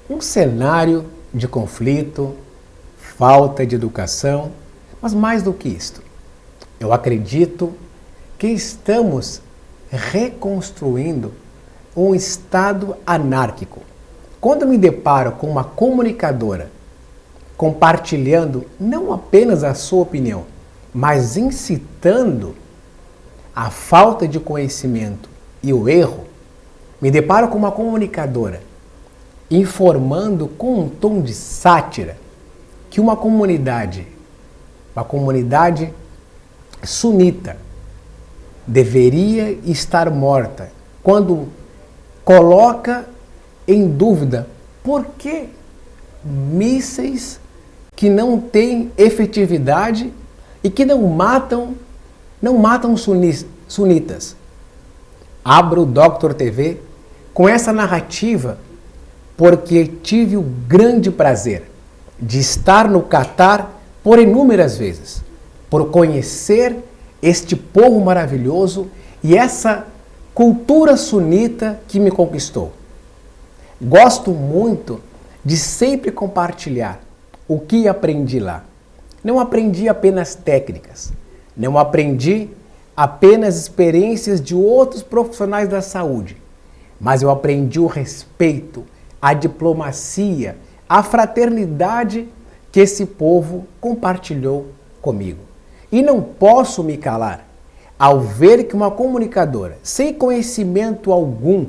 Um cenário de conflito, falta de educação, mas mais do que isto, eu acredito que estamos reconstruindo um estado anárquico. Quando eu me deparo com uma comunicadora compartilhando não apenas a sua opinião, mas incitando a falta de conhecimento e o erro, me deparo com uma comunicadora informando com um tom de sátira que uma comunidade sunita deveria estar morta, quando coloca em dúvida por que mísseis que não têm efetividade e que não matam sunitas. Abro o Doctor TV com essa narrativa porque tive o grande prazer de estar no Catar por inúmeras vezes, por conhecer este povo maravilhoso e essa cultura sunita que me conquistou. Gosto muito de sempre compartilhar o que aprendi lá. Não aprendi apenas técnicas, não aprendi apenas experiências de outros profissionais da saúde, mas eu aprendi o respeito, a diplomacia, a fraternidade que esse povo compartilhou comigo. E não posso me calar ao ver que uma comunicadora sem conhecimento algum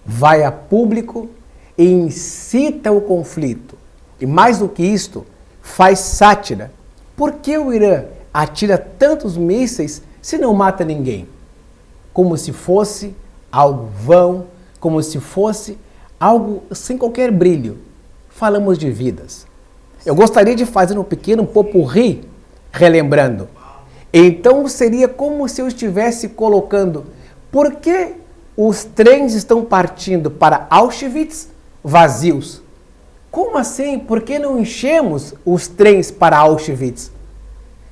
vai a público e incita o conflito. E mais do que isto, faz sátira. Por que o Irã atira tantos mísseis se não mata ninguém? Como se fosse algo vão, como se fosse algo sem qualquer brilho. Falamos de vidas. Eu gostaria de fazer um pequeno popurrí, relembrando. Então seria como se eu estivesse colocando: por que os trens estão partindo para Auschwitz vazios? Como assim? Por que não enchemos os trens para Auschwitz?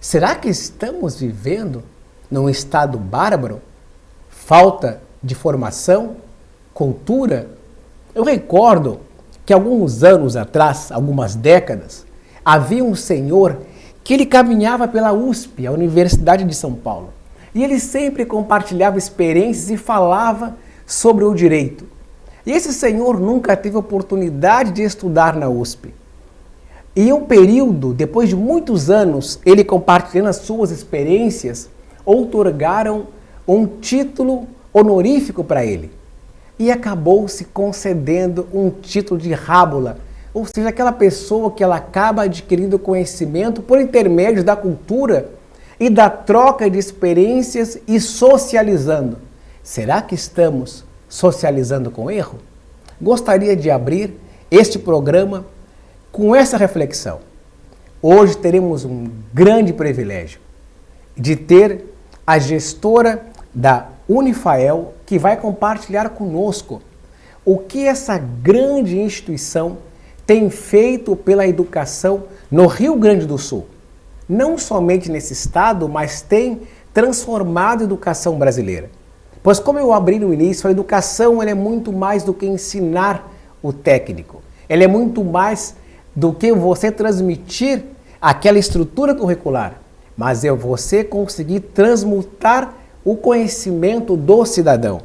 Será que estamos vivendo num estado bárbaro? Falta de formação? Cultura? Eu recordo que alguns anos atrás, algumas décadas, havia um senhor que ele caminhava pela USP, a Universidade de São Paulo, e ele sempre compartilhava experiências e falava sobre o direito. E esse senhor nunca teve oportunidade de estudar na USP. E um período, depois de muitos anos, ele compartilhando as suas experiências, outorgaram um título honorífico para ele. E acabou se concedendo um título de rábula, ou seja, aquela pessoa que ela acaba adquirindo conhecimento por intermédio da cultura e da troca de experiências e socializando. Será que estamos socializando com erro? Gostaria de abrir este programa com essa reflexão. Hoje teremos um grande privilégio de ter a gestora da Unifael, que vai compartilhar conosco o que essa grande instituição tem feito pela educação no Rio Grande do Sul. Não somente nesse estado, mas tem transformado a educação brasileira. Pois, como eu abri no início, a educação ela é muito mais do que ensinar o técnico. Ela é muito mais do que você transmitir aquela estrutura curricular, mas é você conseguir transmutar o conhecimento do cidadão.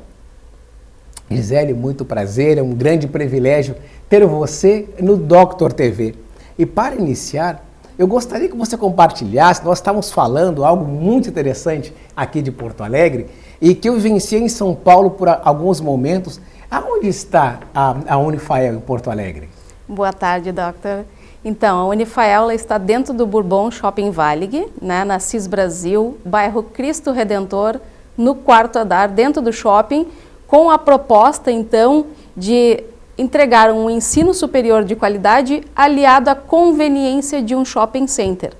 Gisele, muito prazer, é um grande privilégio ter você no Doctor TV. E para iniciar, eu gostaria que você compartilhasse, nós estávamos falando algo muito interessante aqui de Porto Alegre e que eu vivenciei em São Paulo por alguns momentos. Aonde está a Unifael em Porto Alegre? Boa tarde, Doctor. Então, a Unifael está dentro do Bourbon Shopping Valig, né, na CIS Brasil, bairro Cristo Redentor, no 4º andar, dentro do shopping, com a proposta, então, de entregar um ensino superior de qualidade aliado à conveniência de um shopping center.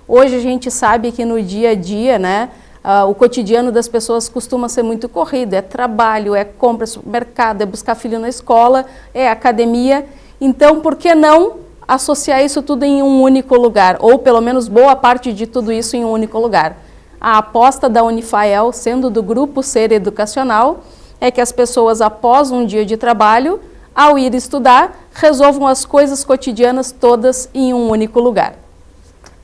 Hoje a gente sabe que no dia a dia, né, o cotidiano das pessoas costuma ser muito corrido, é trabalho, é compra, supermercado, é buscar filho na escola, é academia. Então, por que não associar isso tudo em um único lugar, ou pelo menos boa parte de tudo isso em um único lugar? A aposta da Unifael, sendo do Grupo Ser Educacional, é que as pessoas, após um dia de trabalho, ao ir estudar, resolvam as coisas cotidianas todas em um único lugar.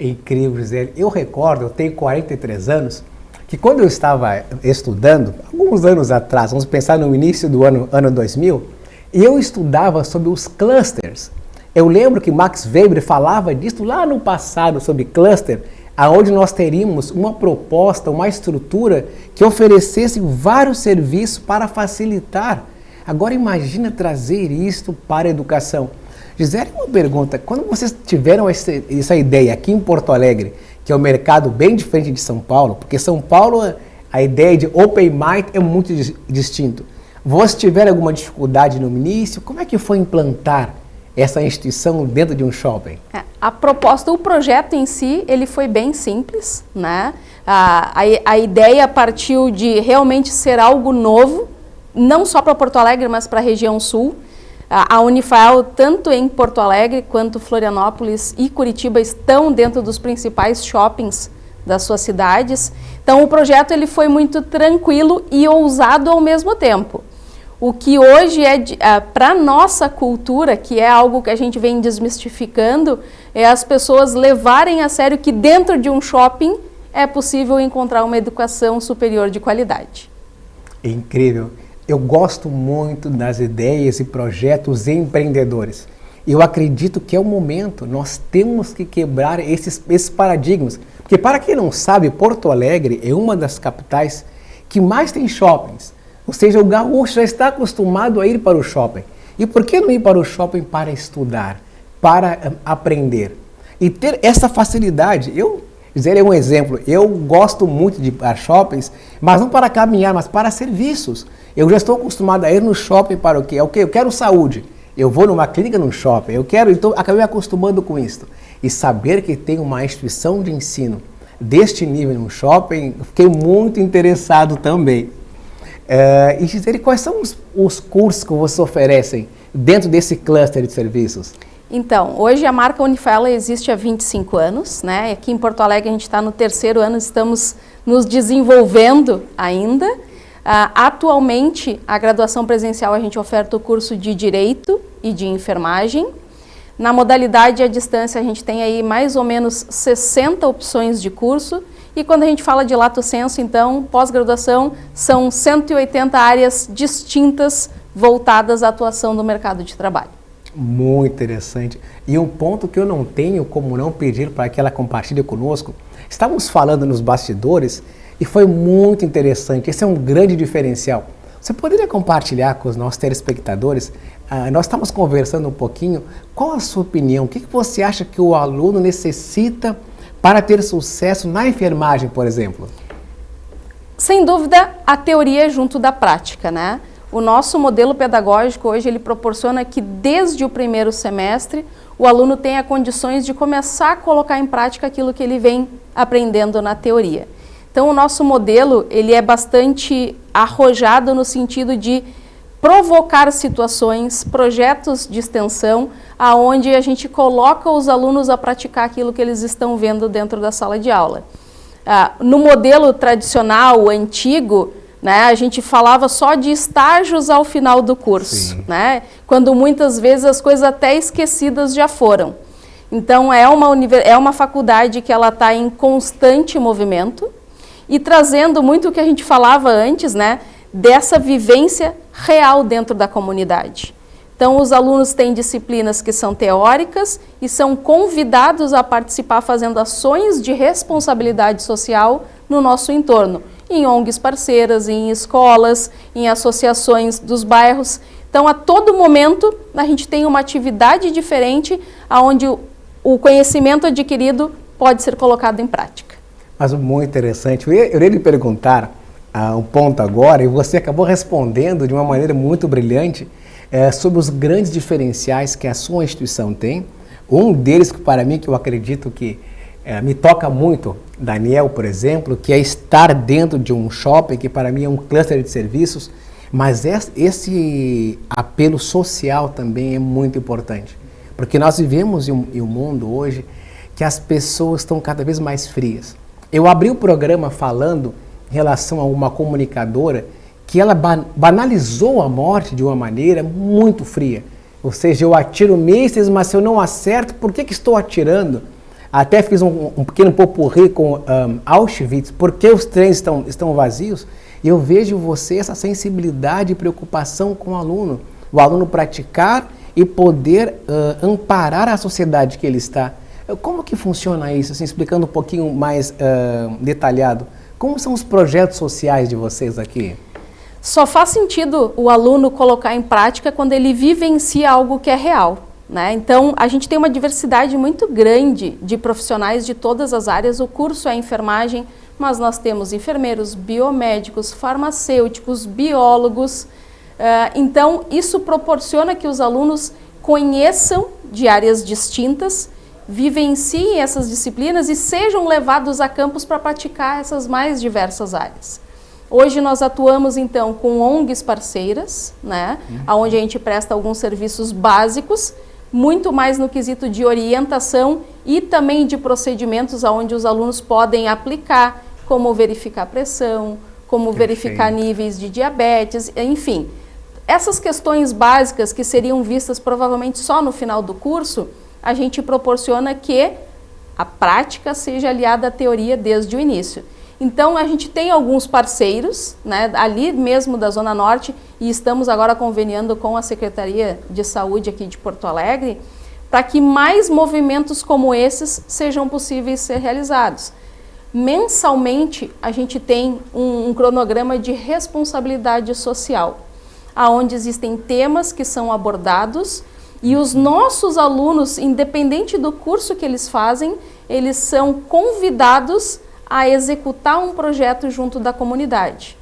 Incrível, Gisele. Eu recordo, eu tenho 43 anos, que quando eu estava estudando, alguns anos atrás, vamos pensar no início do ano 2000, eu estudava sobre os clusters. Eu lembro que Max Weber falava disso lá no passado, sobre cluster, aonde nós teríamos uma proposta, uma estrutura que oferecesse vários serviços para facilitar. Agora imagina trazer isso para a educação. Gisele, uma pergunta, quando vocês tiveram essa ideia aqui em Porto Alegre, que é um mercado bem diferente de São Paulo, porque São Paulo, a ideia de Open Mind é muito distinto. Vocês tiveram alguma dificuldade no início? Como é que foi implantar essa instituição dentro de um shopping? A proposta, o projeto em si, ele foi bem simples, né? A ideia partiu de realmente ser algo novo, não só para Porto Alegre, mas para a região sul. A Unifael, tanto em Porto Alegre quanto Florianópolis e Curitiba, estão dentro dos principais shoppings das suas cidades. Então, o projeto ele foi muito tranquilo e ousado ao mesmo tempo. O que hoje para a nossa cultura, que é algo que a gente vem desmistificando, é as pessoas levarem a sério que dentro de um shopping é possível encontrar uma educação superior de qualidade. Incrível. Eu gosto muito das ideias e projetos empreendedores. Eu acredito que é o momento, nós temos que quebrar esses paradigmas. Porque para quem não sabe, Porto Alegre é uma das capitais que mais tem shoppings. Ou seja, o gaúcho já está acostumado a ir para o shopping. E por que não ir para o shopping para estudar, para aprender? E ter essa facilidade. Gisele é um exemplo. Eu gosto muito de ir para shoppings, mas não para caminhar, mas para serviços. Eu já estou acostumado a ir no shopping para o quê? Eu quero saúde. Eu vou numa clínica no shopping. Então acabei me acostumando com isso. E saber que tem uma instituição de ensino deste nível no shopping, fiquei muito interessado também. E Gisele, quais são os cursos que vocês oferecem dentro desse cluster de serviços? Então, hoje a marca Unifael existe há 25 anos, né? Aqui em Porto Alegre a gente está no 3º ano, estamos nos desenvolvendo ainda. Atualmente, a graduação presencial a gente oferta o curso de Direito e de Enfermagem. Na modalidade à distância a gente tem aí mais ou menos 60 opções de curso. E quando a gente fala de lato sensu, então, pós-graduação, são 180 áreas distintas voltadas à atuação do mercado de trabalho. Muito interessante. E um ponto que eu não tenho como não pedir para que ela compartilhe conosco, estávamos falando nos bastidores e foi muito interessante, esse é um grande diferencial. Você poderia compartilhar com os nossos telespectadores? Nós estamos conversando um pouquinho, qual a sua opinião? O que você acha que o aluno necessita para ter sucesso na enfermagem, por exemplo? Sem dúvida, a teoria junto da prática, né? O nosso modelo pedagógico hoje, ele proporciona que desde o 1º semestre, o aluno tenha condições de começar a colocar em prática aquilo que ele vem aprendendo na teoria. Então, o nosso modelo, ele é bastante arrojado no sentido de provocar situações, projetos de extensão, aonde a gente coloca os alunos a praticar aquilo que eles estão vendo dentro da sala de aula. No modelo tradicional, antigo, né, a gente falava só de estágios ao final do curso, né, quando muitas vezes as coisas até esquecidas já foram. Então, é uma faculdade que ela está em constante movimento e trazendo muito o que a gente falava antes, né, dessa vivência real dentro da comunidade. Então, os alunos têm disciplinas que são teóricas e são convidados a participar fazendo ações de responsabilidade social no nosso entorno, em ONGs parceiras, em escolas, em associações dos bairros. Então, a todo momento, a gente tem uma atividade diferente, onde o conhecimento adquirido pode ser colocado em prática. Mas muito interessante. Eu ia lhe perguntar um ponto agora, e você acabou respondendo de uma maneira muito brilhante sobre os grandes diferenciais que a sua instituição tem. Um deles, que para mim, que eu acredito que me toca muito, Daniel, por exemplo, que é estar dentro de um shopping, que para mim é um cluster de serviços, mas esse apelo social também é muito importante. Porque nós vivemos em um mundo hoje que as pessoas estão cada vez mais frias. Eu abri o programa falando em relação a uma comunicadora que ela banalizou a morte de uma maneira muito fria. Ou seja, eu atiro mísseis, mas se eu não acerto, por que estou atirando? Até fiz um pequeno popurrí com Auschwitz, porque os trens estão vazios. E eu vejo em você essa sensibilidade e preocupação com o aluno praticar e poder amparar a sociedade que ele está. Como que funciona isso? Assim, explicando um pouquinho mais detalhado. Como são os projetos sociais de vocês aqui? Só faz sentido o aluno colocar em prática quando ele vivencia algo que é real, né? Então, a gente tem uma diversidade muito grande de profissionais de todas as áreas. O curso é enfermagem, mas nós temos enfermeiros, biomédicos, farmacêuticos, biólogos. Então, isso proporciona que os alunos conheçam de áreas distintas, vivenciem essas disciplinas e sejam levados a campus para praticar essas mais diversas áreas. Hoje nós atuamos então com ONGs parceiras, né, onde a gente presta alguns serviços básicos, muito mais no quesito de orientação e também de procedimentos onde os alunos podem aplicar, como verificar pressão, como verificar níveis de diabetes, enfim. Essas questões básicas que seriam vistas provavelmente só no final do curso, a gente proporciona que a prática seja aliada à teoria desde o início. Então, a gente tem alguns parceiros, né, ali mesmo da Zona Norte, e estamos agora conveniando com a Secretaria de Saúde aqui de Porto Alegre, para que mais movimentos como esses sejam possíveis ser realizados. Mensalmente, a gente tem um cronograma de responsabilidade social, onde existem temas que são abordados e os nossos alunos, independente do curso que eles fazem, eles são convidados a executar um projeto junto da comunidade.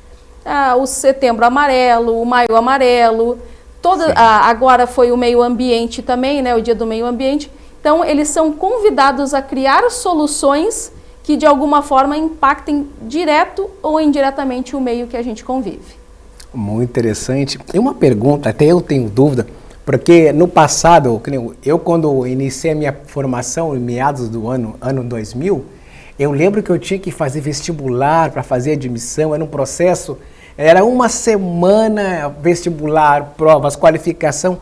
O Setembro Amarelo, o Maio Amarelo, agora foi o meio ambiente também, né, o Dia do Meio Ambiente. Então, eles são convidados a criar soluções que, de alguma forma, impactem direto ou indiretamente o meio que a gente convive. Muito interessante. E uma pergunta, até eu tenho dúvida, porque no passado, eu quando iniciei a minha formação, em meados do ano 2000, eu lembro que eu tinha que fazer vestibular para fazer admissão, era um processo, era uma semana vestibular, provas, qualificação.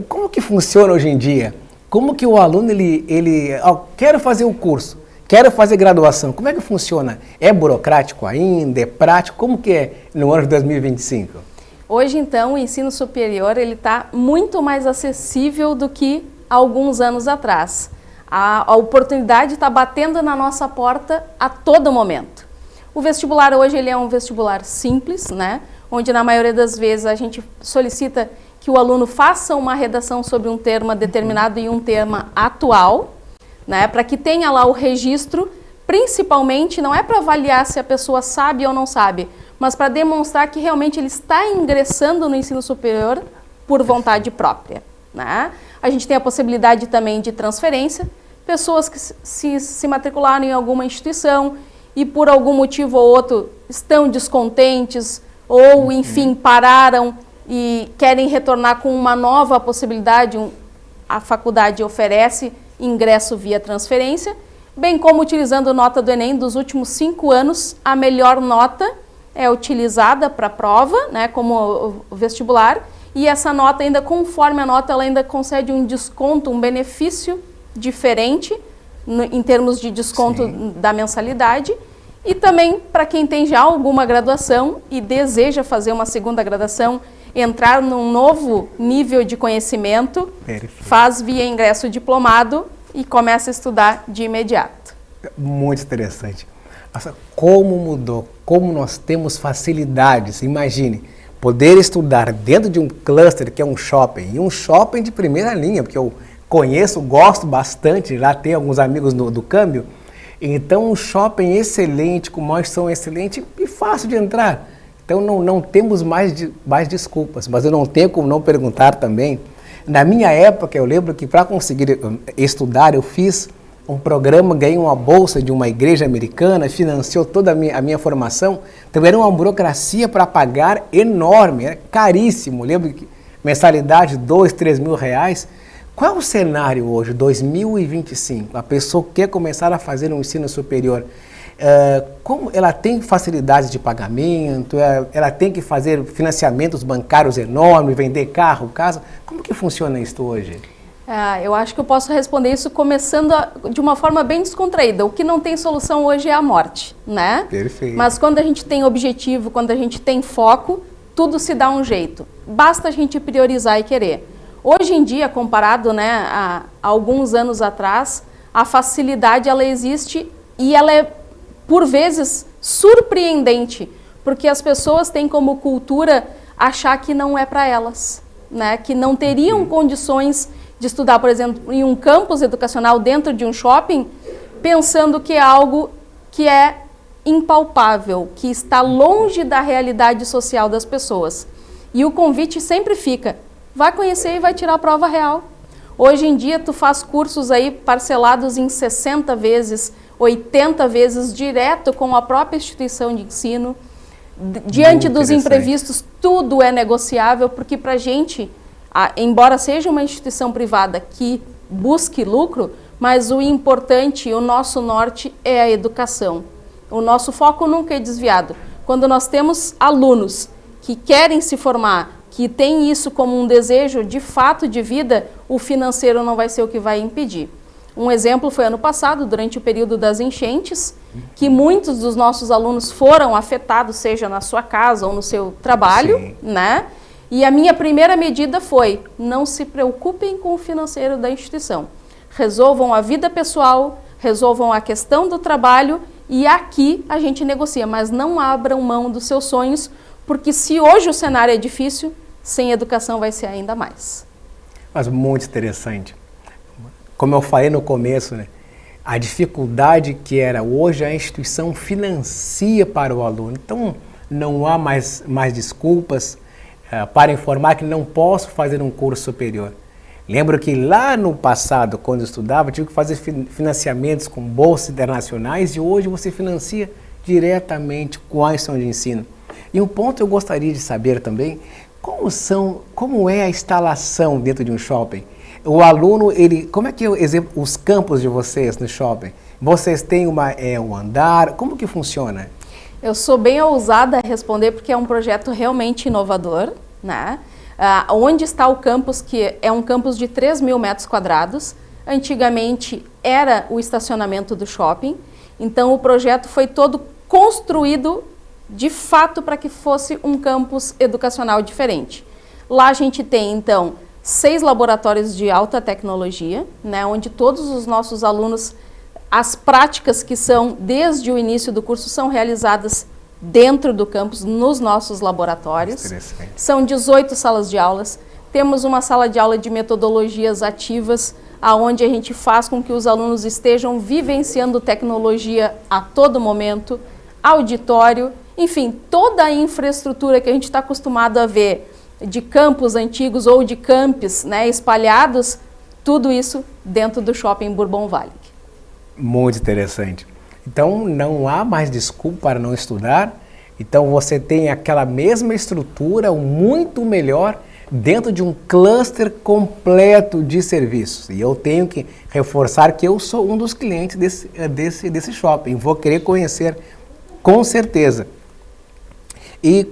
Como que funciona hoje em dia? Como que o aluno, quero fazer o curso, quero fazer graduação, como é que funciona? É burocrático ainda, é prático? Como que é no ano de 2025? Hoje, então, o ensino superior está muito mais acessível do que há alguns anos atrás. A oportunidade está batendo na nossa porta a todo momento. O vestibular hoje ele é um vestibular simples, né? Onde na maioria das vezes a gente solicita que o aluno faça uma redação sobre um tema determinado e um tema atual, né? Para que tenha lá o registro, principalmente não é para avaliar se a pessoa sabe ou não sabe, mas para demonstrar que realmente ele está ingressando no ensino superior por vontade própria, né? A gente tem a possibilidade também de transferência, pessoas que se matricularam em alguma instituição e por algum motivo ou outro estão descontentes ou, enfim, pararam e querem retornar com uma nova possibilidade, a faculdade oferece ingresso via transferência, bem como utilizando nota do Enem dos últimos 5 anos, a melhor nota é utilizada para a prova, né, como o vestibular, e essa nota ainda, conforme a nota, ela ainda concede um desconto, um benefício diferente em termos de desconto da mensalidade. E também para quem tem já alguma graduação e deseja fazer uma segunda graduação, entrar num novo nível de conhecimento, faz via ingresso diplomado e começa a estudar de imediato. Muito interessante. Nossa, como mudou, como nós temos facilidades. Imagine, poder estudar dentro de um cluster que é um shopping, e um shopping de primeira linha, porque eu conheço, gosto bastante, lá tem alguns amigos do câmbio. Então, um shopping excelente, com uma gestão excelente e fácil de entrar. Então, não temos mais desculpas, mas eu não tenho como não perguntar também. Na minha época, eu lembro que para conseguir estudar, eu fiz um programa, ganhei uma bolsa de uma igreja americana, financiou toda a minha formação. Então, era uma burocracia para pagar enorme, era caríssimo. Eu lembro que mensalidade de 2, 3 mil reais. Qual é o cenário hoje, 2025? A pessoa quer começar a fazer um ensino superior. como ela tem facilidade de pagamento, ela tem que fazer financiamentos bancários enormes, vender carro, casa. Como que funciona isso hoje? Eu acho que eu posso responder isso começando de uma forma bem descontraída. O que não tem solução hoje é a morte, né? Perfeito. Mas quando a gente tem objetivo, quando a gente tem foco, tudo se dá um jeito. Basta a gente priorizar e querer. Hoje em dia, comparado, né, a alguns anos atrás, a facilidade ela existe e ela é, por vezes, surpreendente, porque as pessoas têm como cultura achar que não é para elas, né? Que não teriam condições de estudar, por exemplo, em um campus educacional dentro de um shopping, pensando que é algo que é impalpável, que está longe da realidade social das pessoas. E o convite sempre fica, vai conhecer e vai tirar a prova real. Hoje em dia, tu faz cursos aí parcelados em 60 vezes, 80 vezes, direto com a própria instituição de ensino. Diante dos imprevistos, tudo é negociável, porque para a gente, embora seja uma instituição privada que busque lucro, mas o importante, o nosso norte é a educação. O nosso foco nunca é desviado. Quando nós temos alunos que querem se formar, que têm isso como um desejo de fato de vida, o financeiro não vai ser o que vai impedir. Um exemplo foi ano passado, durante o período das enchentes, que muitos dos nossos alunos foram afetados, seja na sua casa ou no seu trabalho, sim, né? E a minha primeira medida foi, não se preocupem com o financeiro da instituição. Resolvam a vida pessoal, resolvam a questão do trabalho e aqui a gente negocia, mas não abram mão dos seus sonhos, porque se hoje o cenário é difícil, sem educação vai ser ainda mais. Mas muito interessante. Como eu falei no começo, né? A dificuldade que era hoje a instituição financia para o aluno. Então não há mais desculpas para informar que não posso fazer um curso superior. Lembro que lá no passado, quando eu estudava, eu tive que fazer financiamentos com bolsas internacionais e hoje você financia diretamente com a instituição de ensino. E um ponto eu gostaria de saber também, como é a instalação dentro de um shopping? O aluno, como é que eu exemplo os campos de vocês no shopping? Vocês têm um andar, como que funciona? Eu sou bem ousada a responder porque é um projeto realmente inovador, né? Onde está o campus, que é um campus de 3.000 metros quadrados, antigamente era o estacionamento do shopping, então o projeto foi todo construído de fato para que fosse um campus educacional diferente. Lá a gente tem então 6 laboratórios de alta tecnologia, né, onde todos os nossos alunos, as práticas que são desde o início do curso são realizadas dentro do campus, nos nossos laboratórios. São 18 salas de aulas. Temos uma sala de aula de metodologias ativas, aonde a gente faz com que os alunos estejam vivenciando tecnologia a todo momento, auditório, enfim, toda a infraestrutura que a gente está acostumado a ver de campos antigos ou de campos, né, espalhados, tudo isso dentro do Shopping Bourbon Valley. Muito interessante. Então, não há mais desculpa para não estudar. Então, você tem aquela mesma estrutura, muito melhor, dentro de um cluster completo de serviços. E eu tenho que reforçar que eu sou um dos clientes desse shopping. Vou querer conhecer com certeza. E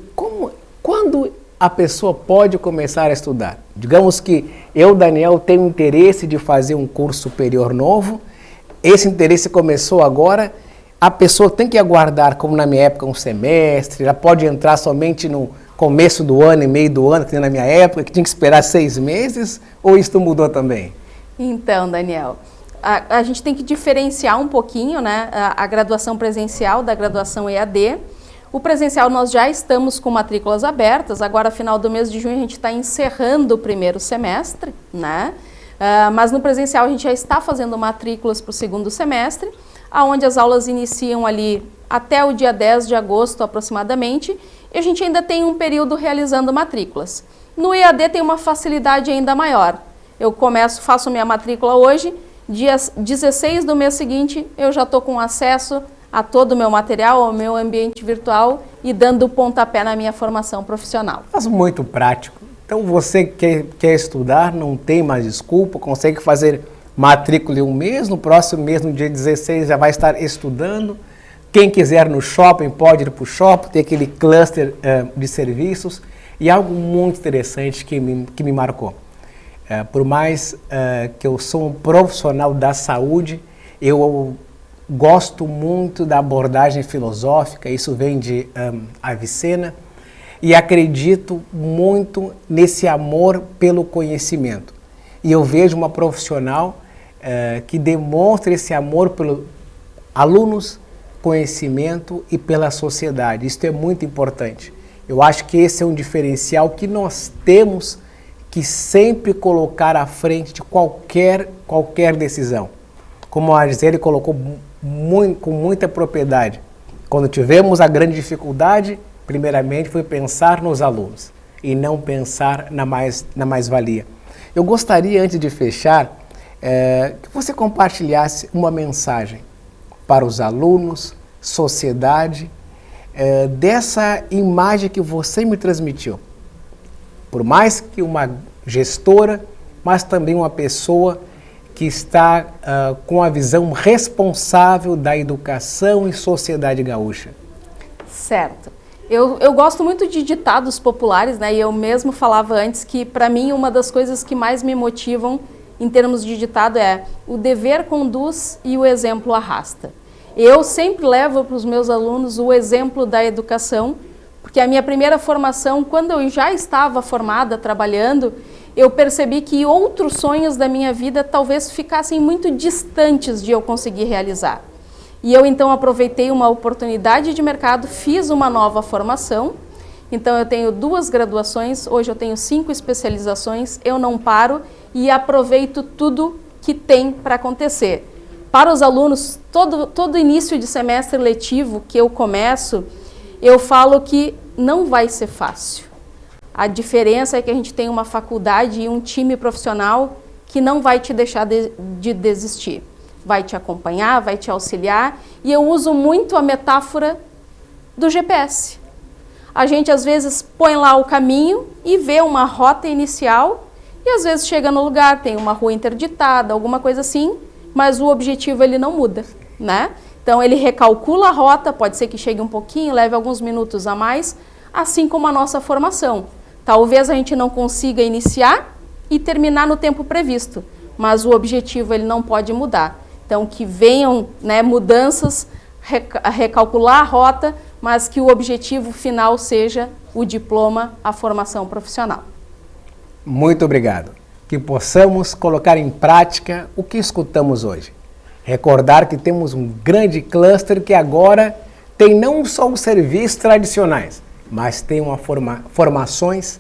quando a pessoa pode começar a estudar? Digamos que eu, Daniel, tenho interesse de fazer um curso superior novo. Esse interesse começou agora, a pessoa tem que aguardar, como na minha época, um semestre, ela pode entrar somente no começo do ano e meio do ano, que na minha época, que tinha que esperar 6 meses, ou isso mudou também? Então, Daniel, a gente tem que diferenciar um pouquinho, né, a graduação presencial da graduação EAD. O presencial nós já estamos com matrículas abertas, agora final do mês de junho a gente está encerrando o primeiro semestre, né? Mas no presencial a gente já está fazendo matrículas para o segundo semestre, onde as aulas iniciam ali até o dia 10 de agosto aproximadamente, e a gente ainda tem um período realizando matrículas. No EAD tem uma facilidade ainda maior. Eu faço minha matrícula hoje, dia 16 do mês seguinte eu já estou com acesso a todo o meu material, ao meu ambiente virtual e dando pontapé na minha formação profissional. Mas muito prático. Então você que quer estudar, não tem mais desculpa, consegue fazer matrícula em um mês, no próximo mês, no dia 16, já vai estar estudando, Quem quiser no shopping pode ir para o shopping, tem aquele cluster de serviços. E algo muito interessante que me marcou. Por mais que eu sou um profissional da saúde, eu gosto muito da abordagem filosófica, isso vem de Avicena, e acredito muito nesse amor pelo conhecimento. E eu vejo uma profissional que demonstra esse amor pelos alunos, conhecimento e pela sociedade. Isso é muito importante. Eu acho que esse é um diferencial que nós temos que sempre colocar à frente de qualquer decisão. Como a Gisele colocou com muita propriedade, quando tivemos a grande dificuldade, primeiramente foi pensar nos alunos e não pensar na mais-valia. Eu gostaria, antes de fechar, que você compartilhasse uma mensagem para os alunos, sociedade, dessa imagem que você me transmitiu. Por mais que uma gestora, mas também uma pessoa que está com a visão responsável da educação e sociedade gaúcha. Certo. Eu gosto muito de ditados populares, né? E eu mesmo falava antes que, para mim, uma das coisas que mais me motivam em termos de ditado é: o dever conduz e o exemplo arrasta. Eu sempre levo para os meus alunos o exemplo da educação, porque a minha primeira formação, quando eu já estava formada, trabalhando, eu percebi que outros sonhos da minha vida talvez ficassem muito distantes de eu conseguir realizar. E eu então aproveitei uma oportunidade de mercado, fiz uma nova formação. Então eu tenho 2 graduações, hoje eu tenho 5 especializações, eu não paro e aproveito tudo que tem para acontecer. Para os alunos, todo início de semestre letivo que eu começo, eu falo que não vai ser fácil. A diferença é que a gente tem uma faculdade e um time profissional que não vai te deixar de desistir. Vai te acompanhar, vai te auxiliar, e eu uso muito a metáfora do GPS. A gente às vezes põe lá o caminho e vê uma rota inicial e às vezes chega no lugar, tem uma rua interditada, alguma coisa assim, mas o objetivo ele não muda, né? Então ele recalcula a rota, pode ser que chegue um pouquinho, leve alguns minutos a mais, assim como a nossa formação. Talvez a gente não consiga iniciar e terminar no tempo previsto, mas o objetivo ele não pode mudar. Então, que venham, né, mudanças, recalcular a rota, mas que o objetivo final seja o diploma, a formação profissional. Muito obrigado. Que possamos colocar em prática o que escutamos hoje. Recordar que temos um grande cluster que agora tem não só os serviços tradicionais, mas tem formações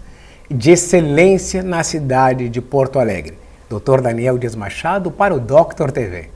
de excelência na cidade de Porto Alegre. Dr. Daniel Dias Machado para o Dr. TV.